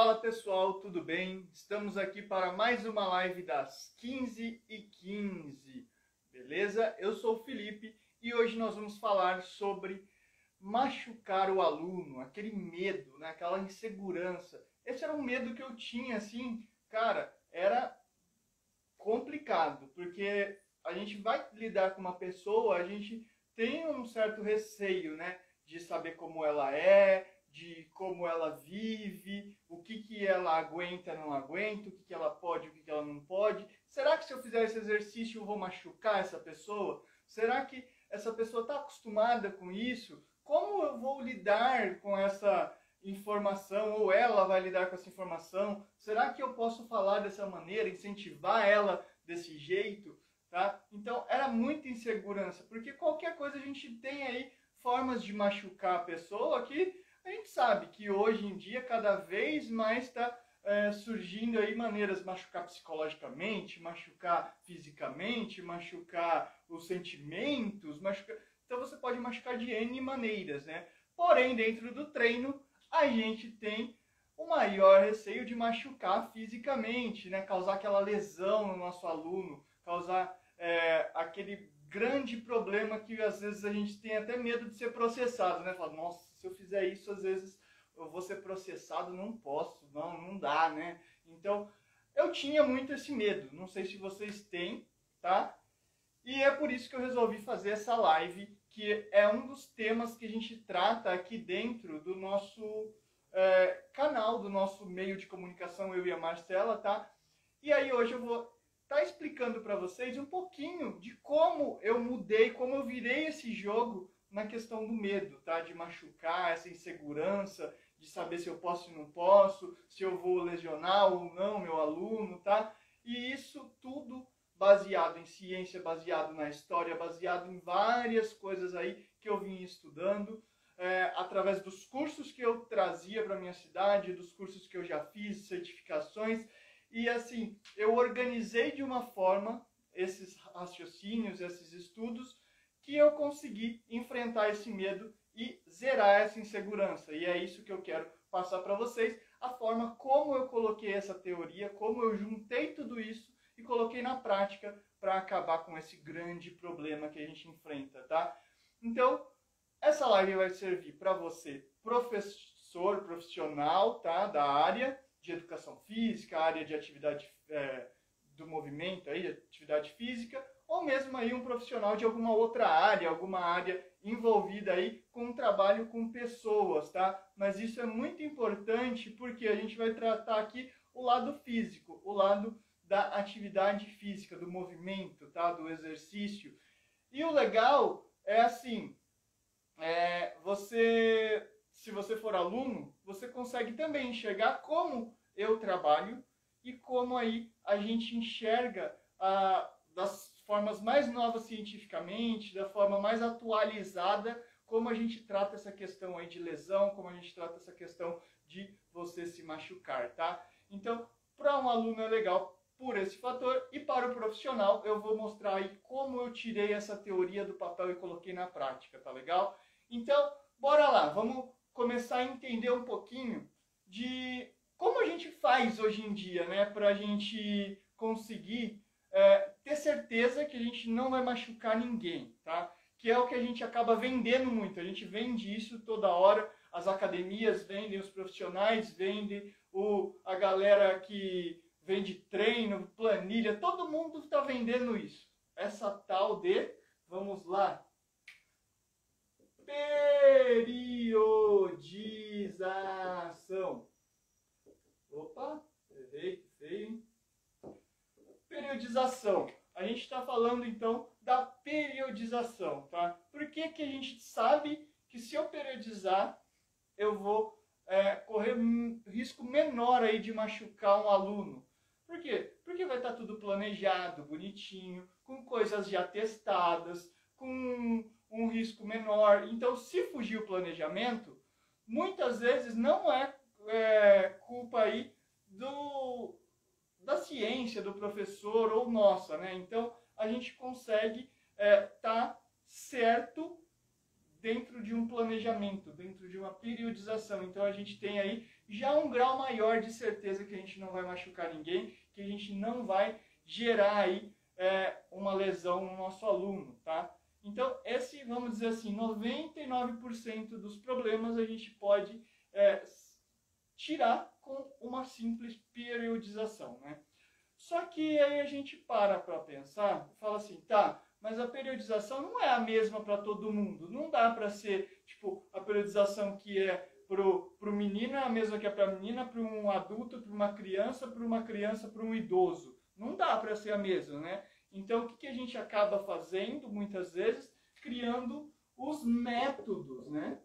Fala pessoal, tudo bem? Estamos aqui para mais uma live das 15h15, beleza? Eu sou o Felipe e hoje nós vamos falar sobre machucar o aluno, aquele medo, né? Aquela insegurança. Esse era um medo que eu tinha, assim, cara, era complicado, porque a gente vai lidar com uma pessoa, a gente tem um certo receio, né? De saber como ela é, de como ela vive, o que ela aguenta, não aguenta, o que ela pode, o que ela não pode. Será que se eu fizer esse exercício eu vou machucar essa pessoa? Será que essa pessoa está acostumada com isso? Como eu vou lidar com essa informação, ou ela vai lidar com essa informação? Será que eu posso falar dessa maneira, incentivar ela desse jeito? Tá? Então era muita insegurança, porque qualquer coisa a gente tem aí formas de machucar a pessoa que a gente sabe que hoje em dia cada vez mais está surgindo aí maneiras de machucar psicologicamente, machucar fisicamente, machucar os sentimentos, machucar... Então você pode machucar de N maneiras, né? Porém, dentro do treino, a gente tem o maior receio de machucar fisicamente, né? Causar aquela lesão no nosso aluno, causar aquele grande problema que às vezes a gente tem até medo de ser processado, né? Fala, nossa, se eu fizer isso, às vezes eu vou ser processado, não posso, não dá, né? Então, eu tinha muito esse medo, não sei se vocês têm, tá? E é por isso que eu resolvi fazer essa live, que é um dos temas que a gente trata aqui dentro do nosso canal, do nosso meio de comunicação, eu e a Marcela, tá? E aí hoje eu vou estar explicando para vocês um pouquinho de como eu mudei, como eu virei esse jogo na questão do medo, tá? De machucar, essa insegurança, de saber se eu posso ou não posso, se eu vou lesionar ou não meu aluno, tá? E isso tudo baseado em ciência, baseado na história, baseado em várias coisas aí que eu vim estudando, através dos cursos que eu trazia para minha cidade, dos cursos que eu já fiz, certificações. E assim, eu organizei de uma forma esses raciocínios, esses estudos, que eu consegui enfrentar esse medo e zerar essa insegurança. E é isso que eu quero passar para vocês, a forma como eu coloquei essa teoria, como eu juntei tudo isso e coloquei na prática para acabar com esse grande problema que a gente enfrenta, tá? Então, essa live vai servir para você, professor, profissional, tá, da área de educação física, área de atividade do movimento, aí, atividade física, ou mesmo aí um profissional de alguma outra área, alguma área envolvida aí com um trabalho com pessoas, tá? Mas isso é muito importante porque a gente vai tratar aqui o lado físico, o lado da atividade física, do movimento, tá? Do exercício. E o legal é assim, se você for aluno, você consegue também enxergar como eu trabalho e como aí a gente enxerga das formas mais novas cientificamente, da forma mais atualizada, como a gente trata essa questão aí de lesão, como a gente trata essa questão de você se machucar, tá? Então, para um aluno é legal por esse fator, e para o profissional eu vou mostrar aí como eu tirei essa teoria do papel e coloquei na prática, tá legal? Então, bora lá, vamos começar a entender um pouquinho de como a gente faz hoje em dia, né, para a gente conseguir ter certeza que a gente não vai machucar ninguém, tá? Que é o que a gente acaba vendendo muito, a gente vende isso toda hora, as academias vendem, os profissionais vendem, a galera que vende treino, planilha, todo mundo está vendendo isso. Essa tal de, vamos lá, periodização. Opa, errei, feio, hein? Periodização. A gente está falando então da periodização, tá? Por que que a gente sabe que se eu periodizar, eu vou correr um risco menor aí de machucar um aluno? Por quê? Porque vai estar tudo planejado, bonitinho, com coisas já testadas, com um risco menor. Então, se fugir o planejamento, muitas vezes não é culpa aí da ciência, do professor ou nossa, né? Então, a gente consegue tá certo dentro de um planejamento, dentro de uma periodização. Então a gente tem aí já um grau maior de certeza que a gente não vai machucar ninguém, que a gente não vai gerar aí uma lesão no nosso aluno, tá? Então esse, vamos dizer assim, 99% dos problemas a gente pode tirar com uma simples periodização, né? Só que aí a gente para pensar e fala assim, tá, mas a periodização não é a mesma para todo mundo. Não dá para ser, tipo, a periodização que é pro menino é a mesma que é para a menina, para um adulto, para uma criança, para um idoso. Não dá para ser a mesma, né? Então, o que a gente acaba fazendo, muitas vezes, criando os métodos, né?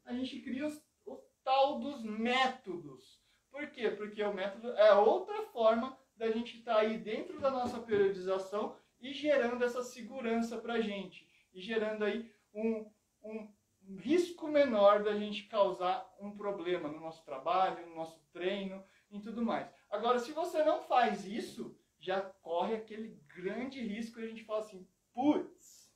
A gente cria o tal dos métodos. Por quê? Porque o método é outra forma da gente estar aí dentro da nossa periodização e gerando essa segurança para a gente. E gerando aí um risco menor da gente causar um problema no nosso trabalho, no nosso treino e tudo mais. Agora, se você não faz isso, já corre aquele grande risco e a gente fala assim, putz,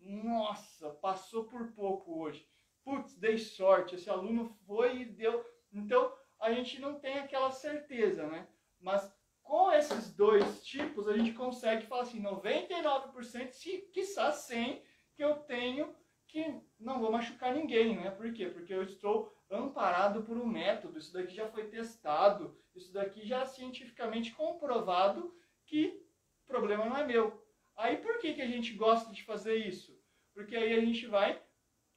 nossa, passou por pouco hoje. Putz, dei sorte, esse aluno foi e deu... Então, a gente não tem aquela certeza, né? Mas com esses dois tipos, a gente consegue falar assim, 99%, se quiçá 100%, que eu tenho que não vou machucar ninguém, né? Por quê? Porque eu estou amparado por um método, isso daqui já foi testado, isso daqui já é cientificamente comprovado que o problema não é meu. Aí por que a gente gosta de fazer isso? Porque aí a gente vai,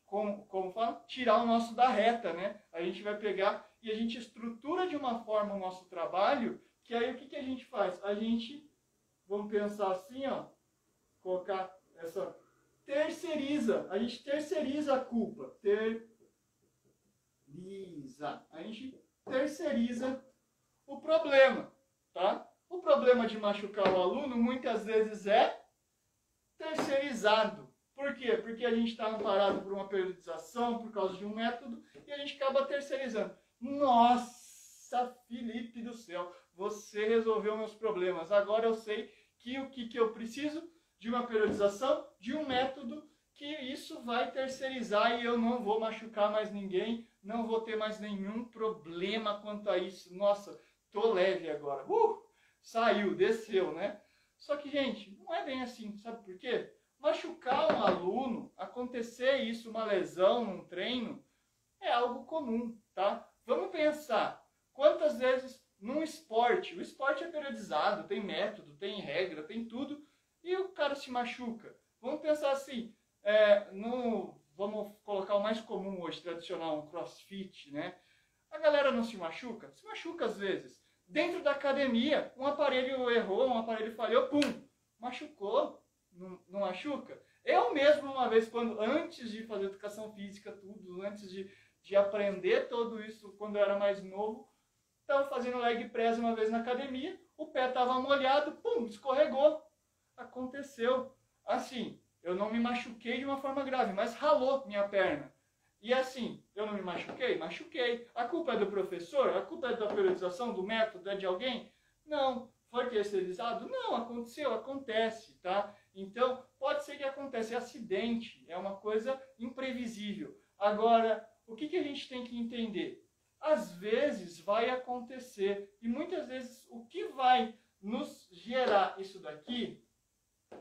como fala, tirar o nosso da reta, né? A gente vai pegar e a gente estrutura de uma forma o nosso trabalho, que aí o que a gente faz? A gente, vamos pensar assim, ó, colocar essa, terceiriza, a gente terceiriza a culpa, a gente terceiriza o problema, tá? O problema de machucar o aluno muitas vezes é terceirizado. Por quê? Porque a gente está amparado por uma periodização, por causa de um método, e a gente acaba terceirizando. Nossa, Felipe do céu, você resolveu meus problemas. Agora eu sei que o que eu preciso de uma periodização, de um método, que isso vai terceirizar e eu não vou machucar mais ninguém, não vou ter mais nenhum problema quanto a isso. Nossa, tô leve agora. Saiu, desceu, né? Só que, gente, não é bem assim, sabe por quê? Machucar um aluno, acontecer isso, uma lesão num treino, é algo comum, tá? Vamos pensar, quantas vezes num esporte, o esporte é periodizado, tem método, tem regra, tem tudo, e o cara se machuca. Vamos pensar assim, vamos colocar o mais comum hoje, tradicional, um crossfit, né? A galera não se machuca? Se machuca às vezes. Dentro da academia, um aparelho errou, um aparelho falhou, pum, machucou, não machuca? Eu mesmo uma vez, antes de fazer educação física, tudo, antes de aprender tudo isso, quando eu era mais novo, estava fazendo leg press uma vez na academia, o pé estava molhado, pum, escorregou. Aconteceu. Assim, eu não me machuquei de uma forma grave, mas ralou minha perna. E assim, eu não me machuquei? Machuquei. A culpa é do professor? A culpa é da periodização, do método? É de alguém? Não. Foi terceirizado? Não, aconteceu, acontece, tá? Então, pode ser que aconteça, é acidente, é uma coisa imprevisível. Agora, o que a gente tem que entender? Às vezes vai acontecer, e muitas vezes o que vai nos gerar isso daqui,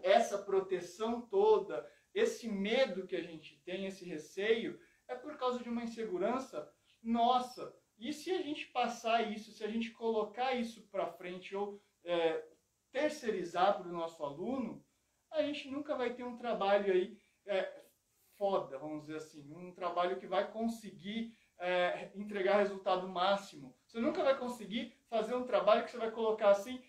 essa proteção toda, esse medo que a gente tem, esse receio, é por causa de uma insegurança nossa. E se a gente passar isso, se a gente colocar isso para frente ou terceirizar para o nosso aluno, a gente nunca vai ter um trabalho aí foda, vamos dizer assim, um trabalho que vai conseguir entregar resultado máximo. Você nunca vai conseguir fazer um trabalho que você vai colocar assim,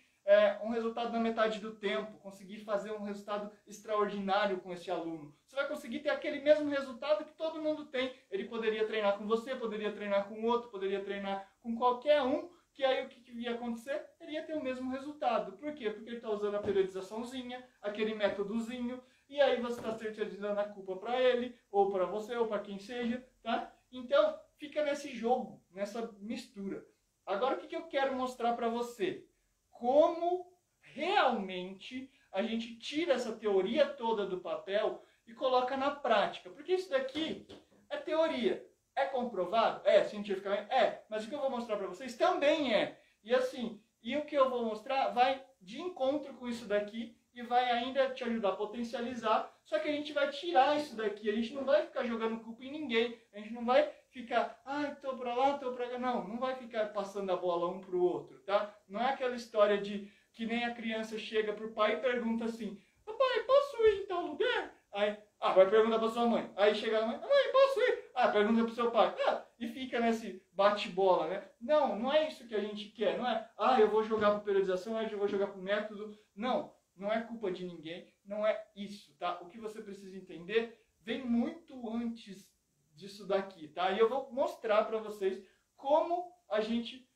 um resultado na metade do tempo, conseguir fazer um resultado extraordinário com esse aluno. Você vai conseguir ter aquele mesmo resultado que todo mundo tem. Ele poderia treinar com você, poderia treinar com outro, poderia treinar com qualquer um, que aí o que ia acontecer? Ele ia ter o mesmo resultado. Por quê? Porque ele está usando a periodizaçãozinha, aquele métodozinho, e aí você está terceirizando a culpa para ele, ou para você, ou para quem seja, tá? Então, fica nesse jogo, nessa mistura. Agora, o que eu quero mostrar para você? Como realmente a gente tira essa teoria toda do papel e coloca na prática. Porque isso daqui é teoria. É comprovado? É, cientificamente? É. Mas o que eu vou mostrar para vocês também é. E assim, e o que eu vou mostrar vai de encontro com isso daqui e vai ainda te ajudar a potencializar. Só que a gente vai tirar isso daqui. A gente não vai ficar jogando culpa em ninguém. A gente não vai ficar, tô pra lá, tô pra cá. Não, não vai ficar passando a bola um pro outro, tá? Não é aquela história de que nem a criança chega pro pai e pergunta assim, papai, posso ir em tal lugar? Aí, vai perguntar pra sua mãe. Aí chega a mãe, mãe, posso ir? Pergunta pro seu pai. E fica nesse bate-bola, né? Não, não é isso que a gente quer. Não é, eu vou jogar pro periodização, eu vou jogar pro método. Não, não é culpa de ninguém. Não é isso, tá? O que você precisa entender vem muito antes disso daqui, tá? E eu vou mostrar para vocês como a gente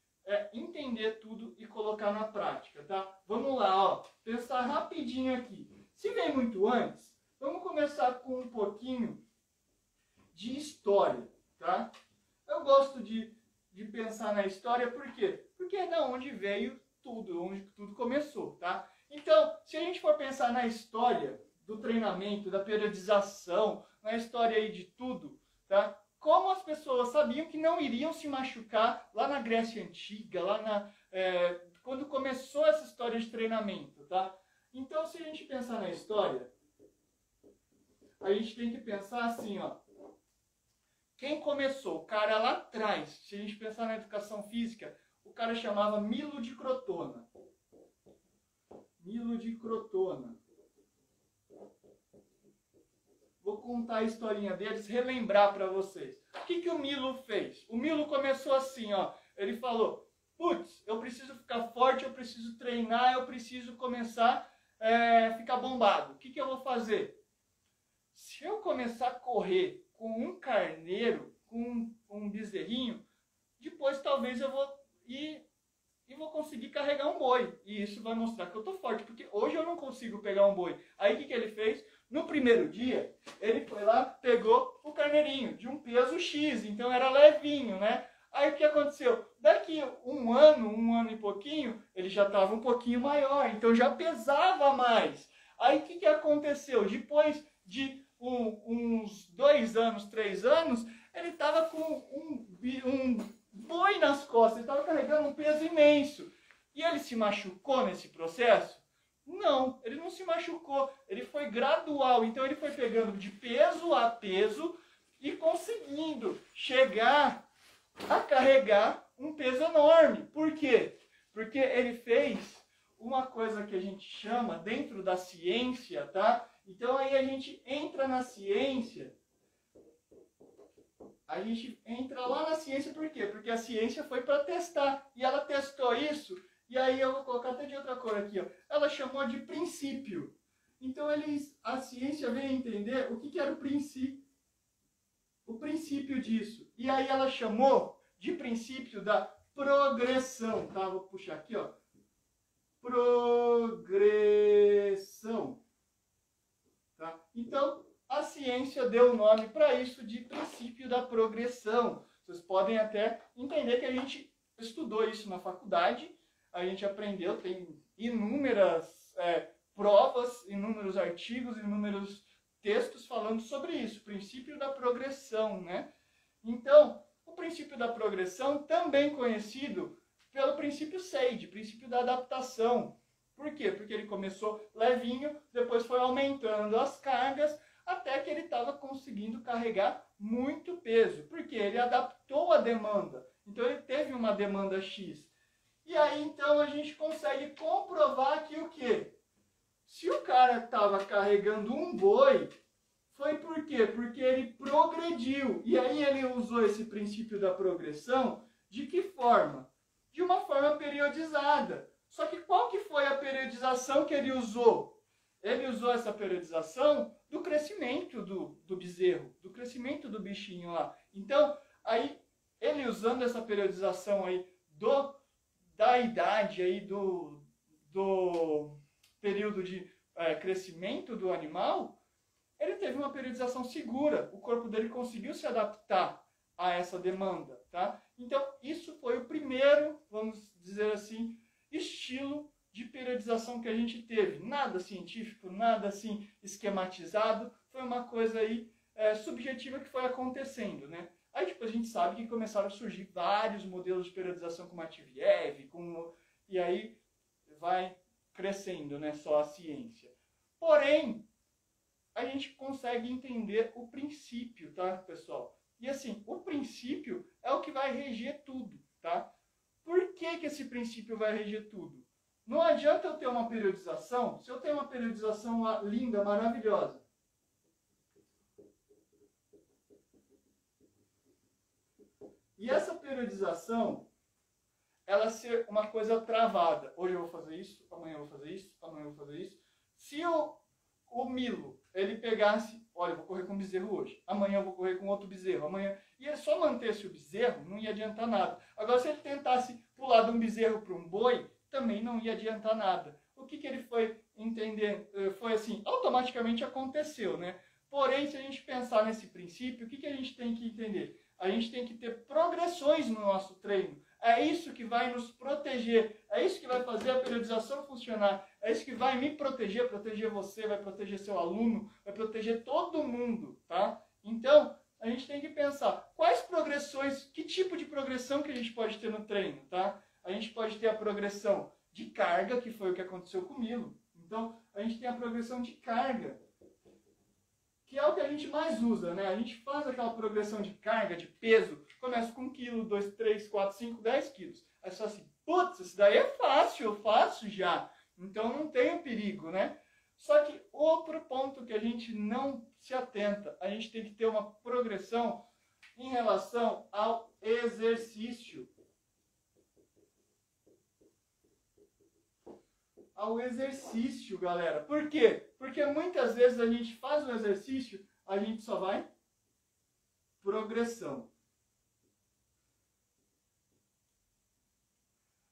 entender tudo e colocar na prática, tá? Vamos lá, ó, pensar rapidinho aqui. Se vem muito antes, vamos começar com um pouquinho de história, tá? Eu gosto de pensar na história, por quê? Porque é da onde veio tudo, onde tudo começou, tá? Então, se a gente for pensar na história do treinamento, da periodização, na história aí de tudo, tá? Como as pessoas sabiam que não iriam se machucar lá na Grécia Antiga, lá quando começou essa história de treinamento, tá? Então, se a gente pensar na história, a gente tem que pensar assim, ó. Quem começou? O cara lá atrás. Se a gente pensar na educação física, o cara chamava Milo de Crotona. Milo de Crotona. Vou contar a historinha deles, relembrar para vocês. O que o Milo fez? O Milo começou assim, ó. Ele falou, putz, eu preciso ficar forte, eu preciso treinar, eu preciso começar a ficar bombado. O que eu vou fazer? Se eu começar a correr com um carneiro, com um bezerrinho, depois talvez eu vou ir e vou conseguir carregar um boi. E isso vai mostrar que eu tô forte, porque hoje eu não consigo pegar um boi. Aí o que ele fez? No primeiro dia, ele foi lá, pegou o carneirinho de um peso X, então era levinho, né? Aí o que aconteceu? Daqui um ano e pouquinho, ele já estava um pouquinho maior, então já pesava mais. Aí o que aconteceu? Depois de uns 2 anos, 3 anos, ele estava com um boi nas costas, ele estava carregando um peso imenso. E ele se machucou nesse processo? Não, ele não se machucou, ele foi gradual, então ele foi pegando de peso a peso e conseguindo chegar a carregar um peso enorme. Por quê? Porque ele fez uma coisa que a gente chama dentro da ciência, tá? Então aí a gente entra na ciência, a gente entra lá na ciência por quê? Porque a ciência foi para testar, e ela testou isso. E aí eu vou colocar até de outra cor aqui, ó. Ela chamou de princípio. Então a ciência veio entender o que era o princípio disso. E aí ela chamou de princípio da progressão, tá? Vou puxar aqui, ó. Progressão. Tá? Então a ciência deu o nome para isso de princípio da progressão. Vocês podem até entender que a gente estudou isso na faculdade. A gente aprendeu, tem inúmeras provas, inúmeros artigos, inúmeros textos falando sobre isso, princípio da progressão, né? Então, o princípio da progressão, também conhecido pelo princípio SAGE, princípio da adaptação. Por quê? Porque ele começou levinho, depois foi aumentando as cargas, até que ele estava conseguindo carregar muito peso. Por quê? Ele adaptou a demanda. Então, ele teve uma demanda X. E aí, então, a gente consegue comprovar que o quê? Se o cara estava carregando um boi, foi por quê? Porque ele progrediu. E aí ele usou esse princípio da progressão de que forma? De uma forma periodizada. Só que qual que foi a periodização que ele usou? Ele usou essa periodização do crescimento do bezerro, do crescimento do bichinho lá. Então, aí, ele usando essa periodização aí da idade aí do período de crescimento do animal, ele teve uma periodização segura. O corpo dele conseguiu se adaptar a essa demanda, tá? Então, isso foi o primeiro, vamos dizer assim, estilo de periodização que a gente teve. Nada científico, nada assim esquematizado. foi uma coisa aí subjetiva que foi acontecendo, né? Aí depois a gente sabe que começaram a surgir vários modelos de periodização como a Matveev, e aí vai crescendo, né, só a ciência. Porém, a gente consegue entender o princípio, tá, pessoal? E assim, o princípio é o que vai reger tudo, tá? Por que esse princípio vai reger tudo? Não adianta eu ter uma periodização, se eu tenho uma periodização linda, maravilhosa. E essa periodização, ela ser uma coisa travada. Hoje eu vou fazer isso, amanhã eu vou fazer isso, amanhã eu vou fazer isso. Se o Milo, ele pegasse, olha, eu vou correr com um bezerro hoje, amanhã eu vou correr com outro bezerro, amanhã... E ele só mantesse o bezerro, não ia adiantar nada. Agora, se ele tentasse pular de um bezerro para um boi, também não ia adiantar nada. O que ele foi entender? Foi assim, automaticamente aconteceu, né? Porém, se a gente pensar nesse princípio, o que a gente tem que entender? A gente tem que ter progressões no nosso treino. É isso que vai nos proteger. É isso que vai fazer a periodização funcionar. É isso que vai me proteger, proteger você, vai proteger seu aluno, vai proteger todo mundo, tá? Então, a gente tem que pensar quais progressões, que tipo de progressão que a gente pode ter no treino, tá? A gente pode ter a progressão de carga, que foi o que aconteceu com o Milo. Então, a gente tem a progressão de carga, que é o que a gente mais usa, né? A gente faz aquela progressão de carga, de peso, começa com 1 kg, 2, 3, 4, 5, 10 quilos. Aí você fala assim, putz, isso daí é fácil, eu faço já. Então não tem perigo, né? Só que outro ponto que a gente não se atenta, a gente tem que ter uma progressão em relação ao exercício. Ao exercício, galera. Por quê? Porque muitas vezes a gente faz um exercício, a gente só vai progressão.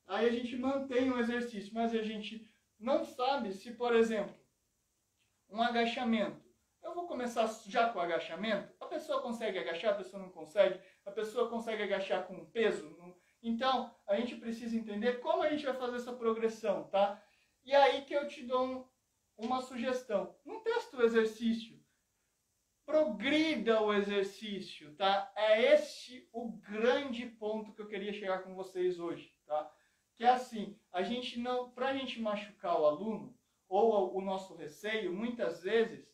Aí a gente mantém o exercício, mas a gente não sabe se, por exemplo, um agachamento. Eu vou começar já com o agachamento? A pessoa consegue agachar, a pessoa não consegue? A pessoa consegue agachar com peso? Então, a gente precisa entender como a gente vai fazer essa progressão, tá? E aí que eu te dou uma sugestão. Não testa o exercício. Progrida o exercício, tá? É esse o grande ponto que eu queria chegar com vocês hoje, tá? Que é assim, pra gente machucar o aluno, ou o nosso receio, muitas vezes,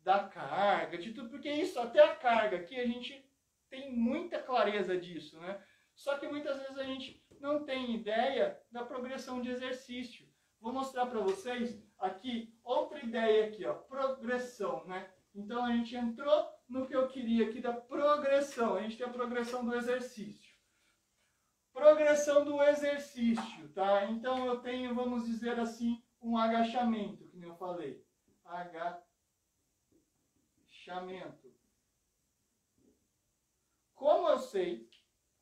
da carga, de tudo, porque isso, até a carga aqui, a gente tem muita clareza disso, né? Só que muitas vezes a gente não tem ideia da progressão de exercício. Vou mostrar para vocês aqui outra ideia aqui, ó, progressão, né? Então a gente entrou no que eu queria aqui da progressão. A gente tem a progressão do exercício. Progressão do exercício, tá? Então eu tenho, vamos dizer assim, um agachamento, que nem eu falei. Agachamento. Como eu sei,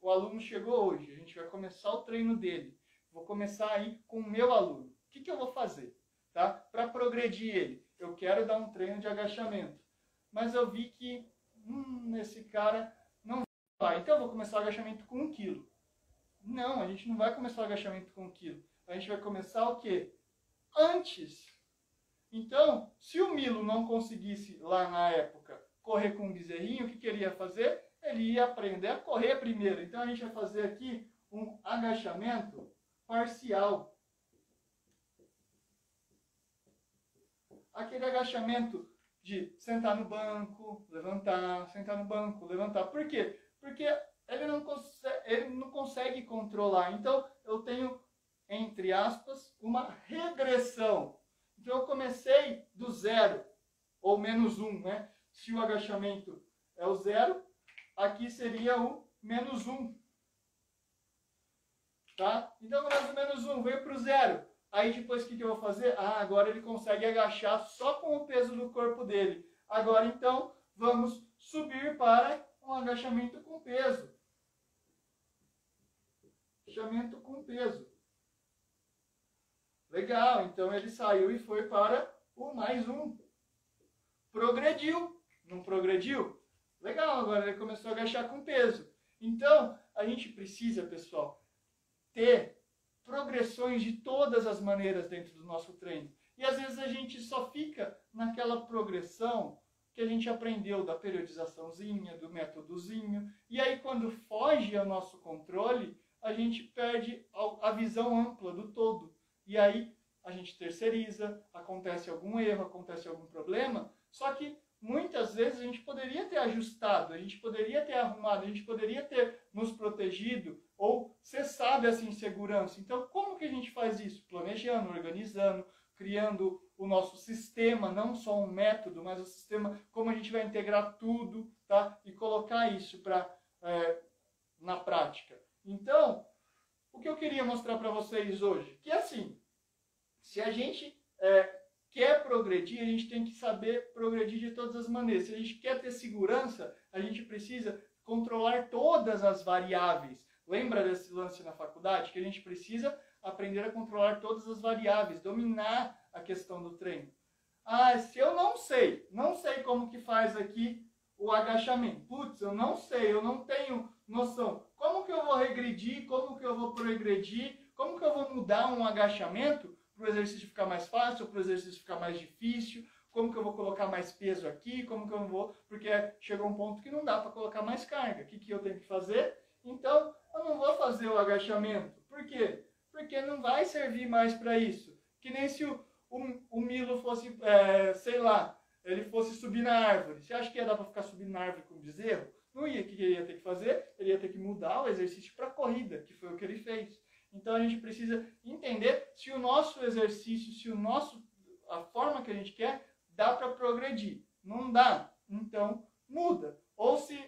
o aluno chegou hoje, a gente vai começar o treino dele. Vou começar aí com o meu aluno. O que eu vou fazer? Tá? Para progredir ele, eu quero dar um treino de agachamento. Mas eu vi que esse cara não vai. Então eu vou começar o agachamento com 1 kg. Não, a gente não vai começar o agachamento com 1 kg. A gente vai começar o quê? Antes. Então, se o Milo não conseguisse, lá na época, correr com um bezerrinho, o que ele ia fazer? Ele ia aprender a correr primeiro. Então a gente vai fazer aqui um agachamento parcial. Aquele agachamento de sentar no banco, levantar, sentar no banco, levantar. Por quê? Porque ele não consegue controlar. Então, eu tenho, entre aspas, uma regressão. Então, eu comecei do 0, ou menos 1, né? Se o agachamento é o 0, aqui seria o menos 1. Tá? Então, mais ou menos 1, veio para o 0. Aí depois o que eu vou fazer? Agora ele consegue agachar só com o peso do corpo dele. Agora então vamos subir para um agachamento com peso. Agachamento com peso. Legal, então ele saiu e foi para o mais 1. Progrediu. Não progrediu? Legal, agora ele começou a agachar com peso. Então a gente precisa, pessoal, ter progressões de todas as maneiras dentro do nosso treino. E às vezes a gente só fica naquela progressão que a gente aprendeu da periodizaçãozinha, do métodozinho. E aí, quando foge ao nosso controle, a gente perde a visão ampla do todo. E aí, a gente terceiriza, acontece algum erro, acontece algum problema, só que muitas vezes a gente poderia ter ajustado, a gente poderia ter arrumado, a gente poderia ter nos protegido ou cessado essa insegurança. Então, como que a gente faz isso? Planejando, organizando, criando o nosso sistema, não só um método, mas o sistema, como a gente vai integrar tudo, tá? E colocar isso na prática. Então, o que eu queria mostrar para vocês hoje? Que assim, se a gente quer progredir, a gente tem que saber progredir de todas as maneiras. Se a gente quer ter segurança, a gente precisa controlar todas as variáveis. Lembra desse lance na faculdade? Que a gente precisa aprender a controlar todas as variáveis, dominar a questão do treino. Ah, se eu não sei como que faz aqui o agachamento. Putz, eu não sei, eu não tenho noção. Como que eu vou regredir? Como que eu vou progredir? Como que eu vou mudar um agachamento para o exercício ficar mais fácil, para o exercício ficar mais difícil? Como que eu vou colocar mais peso aqui? Como que eu não vou? Porque chegou um ponto que não dá para colocar mais carga. O que eu tenho que fazer? Então, eu não vou fazer o agachamento. Por quê? Porque não vai servir mais para isso. Que nem se o Milo fosse, sei lá, ele fosse subir na árvore. Você acha que ia dar para ficar subindo na árvore com o bezerro? Não ia. O que ele ia ter que fazer? Ele ia ter que mudar o exercício para corrida, que foi o que ele fez. Então a gente precisa entender se o nosso exercício, a forma que a gente quer, dá para progredir. Não dá, então muda. Ou se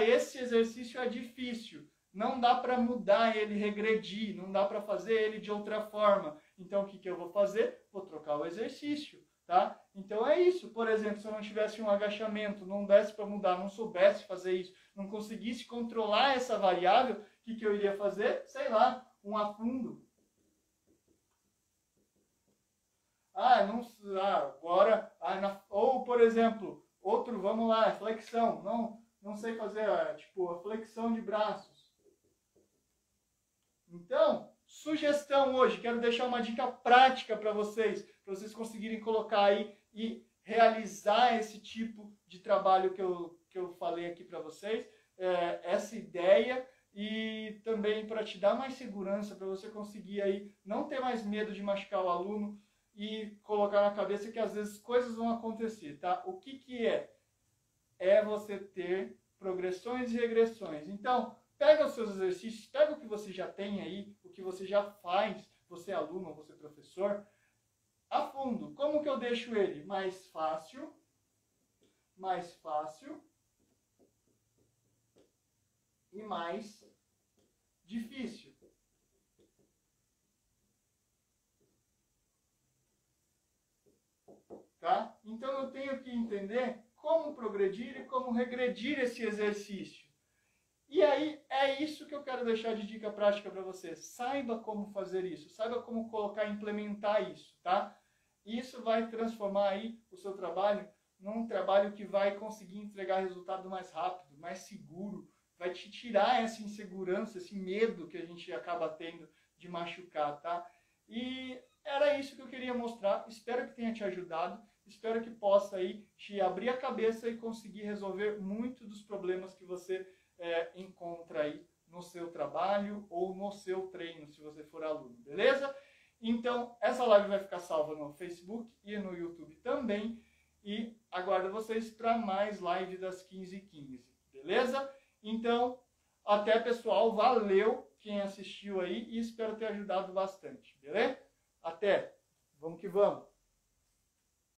esse exercício é difícil, não dá para mudar ele, regredir, não dá para fazer ele de outra forma. Então o que eu vou fazer? Vou trocar o exercício, tá? Então é isso. Por exemplo, se eu não tivesse um agachamento, não desse para mudar, não soubesse fazer isso, não conseguisse controlar essa variável, o que eu iria fazer? Sei lá, um afundo. Ou, por exemplo, outro, vamos lá, flexão. Não sei fazer, tipo, a flexão de braços. Então, sugestão hoje, quero deixar uma dica prática para vocês conseguirem colocar aí e realizar esse tipo de trabalho que eu falei aqui para vocês, essa ideia, e também para te dar mais segurança, para você conseguir aí não ter mais medo de machucar o aluno e colocar na cabeça que às vezes coisas vão acontecer, tá? O que é? É você ter progressões e regressões. Então, pega os seus exercícios, pega o que você já tem aí, o que você já faz, você é aluno ou você é professor, a fundo. Como que eu deixo ele? Mais fácil e mais difícil. Tá? Então eu tenho que entender como progredir e como regredir esse exercício. E aí é isso que eu quero deixar de dica prática para você. Saiba como fazer isso, saiba como colocar e implementar isso, tá? Isso vai transformar aí o seu trabalho num trabalho que vai conseguir entregar resultado mais rápido, mais seguro, vai te tirar essa insegurança, esse medo que a gente acaba tendo de machucar, tá? E era isso que eu queria mostrar. Espero que tenha te ajudado. Espero que possa aí te abrir a cabeça e conseguir resolver muitos dos problemas que você encontra aí no seu trabalho ou no seu treino, se você for aluno, beleza? Então, essa live vai ficar salva no Facebook e no YouTube também. E aguardo vocês para mais live das 15h15, beleza? Então, até pessoal, valeu quem assistiu aí e espero ter ajudado bastante, beleza? Até, vamos que vamos!